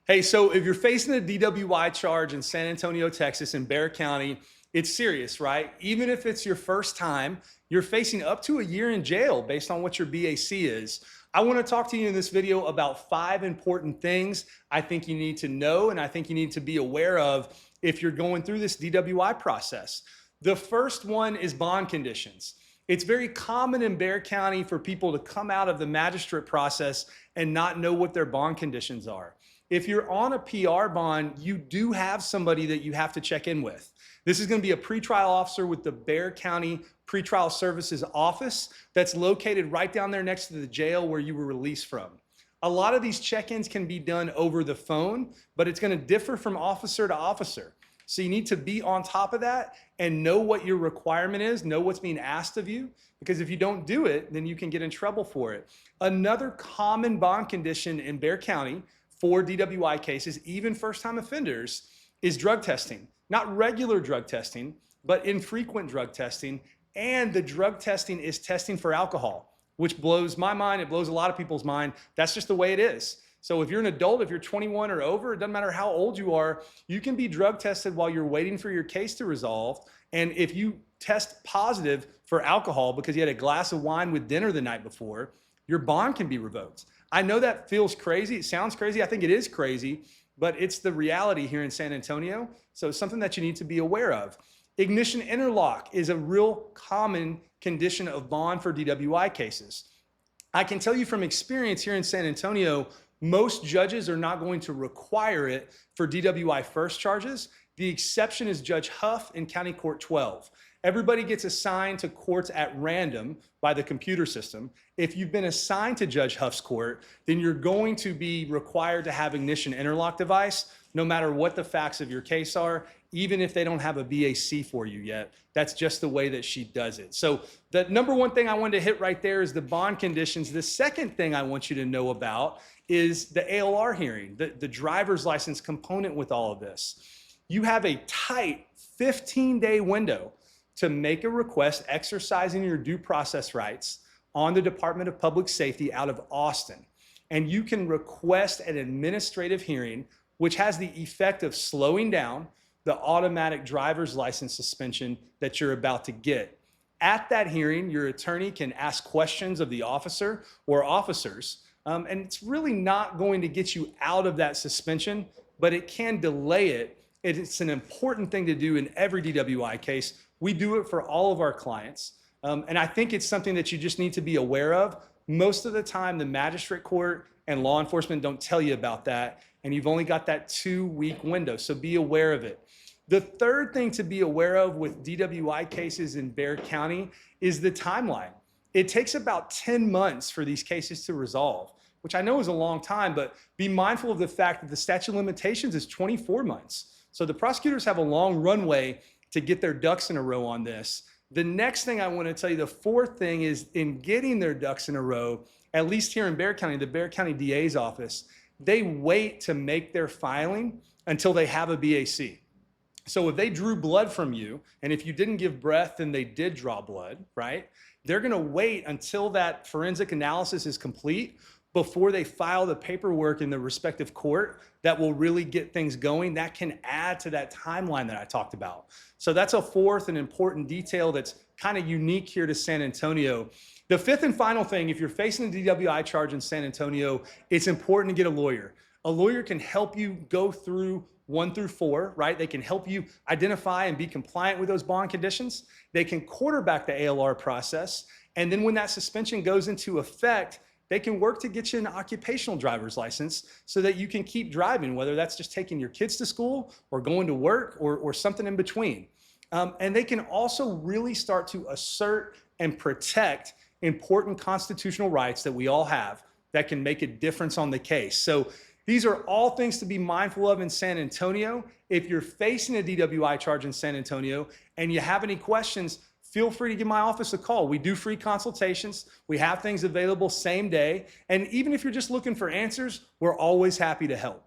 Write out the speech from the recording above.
Hey, so if you're facing a DWI charge in San Antonio, Texas, in Bexar County, it's serious, right? Even if it's your first time, you're facing up to a year in jail based on what your BAC is. I want to talk to you in this video about 5 important things I think you need to know and I think you need to be aware of if you're going through this DWI process. The first one is bond conditions. It's very common in Bexar County for people to come out of the magistrate process and not know what their bond conditions are. If you're on a PR bond, you do have somebody that you have to check in with. This is going to be a pretrial officer with the Bexar County Pretrial Services Office that's located right down there next to the jail where you were released from. A lot of these check-ins can be done over the phone, but it's going to differ from officer to officer. So you need to be on top of that and know what your requirement is, know what's being asked of you, because if you don't do it, then you can get in trouble for it. Another common bond condition in Bexar County for DWI cases, even first-time offenders, is drug testing. Not regular drug testing, but infrequent drug testing. And the drug testing is testing for alcohol, which blows my mind. It blows a lot of people's mind. That's just the way it is. So if you're an adult, if you're 21 or over, it doesn't matter how old you are, you can be drug tested while you're waiting for your case to resolve. And if you test positive for alcohol because you had a glass of wine with dinner the night before, your bond can be revoked. I know that feels crazy. It sounds crazy. I think it is crazy, but it's the reality here in San Antonio. So it's something that you need to be aware of. Ignition interlock is a real common condition of bond for DWI cases. I can tell you from experience here in San Antonio, most judges are not going to require it for DWI first charges. The exception is Judge Huff in County Court 12. Everybody gets assigned to courts at random by the computer system. If you've been assigned to Judge Huff's court, then you're going to be required to have ignition interlock device, no matter what the facts of your case are, even if they don't have a BAC for you yet. That's just the way that she does it. So the number one thing I wanted to hit right there is the bond conditions. The second thing I want you to know about is the ALR hearing, the driver's license component with all of this. You have a tight 15-day window to make a request exercising your due process rights on the Department of Public Safety out of Austin. And you can request an administrative hearing, which has the effect of slowing down the automatic driver's license suspension that you're about to get. At that hearing, your attorney can ask questions of the officer or officers, and it's really not going to get you out of that suspension, but it can delay it. It's an important thing to do in every DWI case. We do it for all of our clients. And I think it's something that you just need to be aware of. Most of the time, the magistrate court and law enforcement don't tell you about that. And you've only got that 2-week window. So be aware of it. The third thing to be aware of with DWI cases in Bexar County is the timeline. It takes about 10 months for these cases to resolve, which I know is a long time, but be mindful of the fact that the statute of limitations is 24 months. So the prosecutors have a long runway to get their ducks in a row on this. The next thing I want to tell you, the fourth thing is in getting their ducks in a row, at least here in Bexar County, the Bexar County DA's office, they wait to make their filing until they have a BAC. So if they drew blood from you, and if you didn't give breath, then they did draw blood, right? They're going to wait until that forensic analysis is complete before they file the paperwork in the respective court that will really get things going. That can add to that timeline that I talked about. So that's a fourth and important detail that's kind of unique here to San Antonio. The fifth and final thing, if you're facing a DWI charge in San Antonio, it's important to get a lawyer. A lawyer can help you go through 1 through 4, right? They can help you identify and be compliant with those bond conditions. They can quarterback the ALR process. And then when that suspension goes into effect, they can work to get you an occupational driver's license so that you can keep driving, whether that's just taking your kids to school or going to work or something in between. And they can also really start to assert and protect important constitutional rights that we all have that can make a difference on the case. So these are all things to be mindful of in San Antonio. If you're facing a DWI charge in San Antonio and you have any questions, feel free to give my office a call. We do free consultations. We have things available same day. And even if you're just looking for answers, we're always happy to help.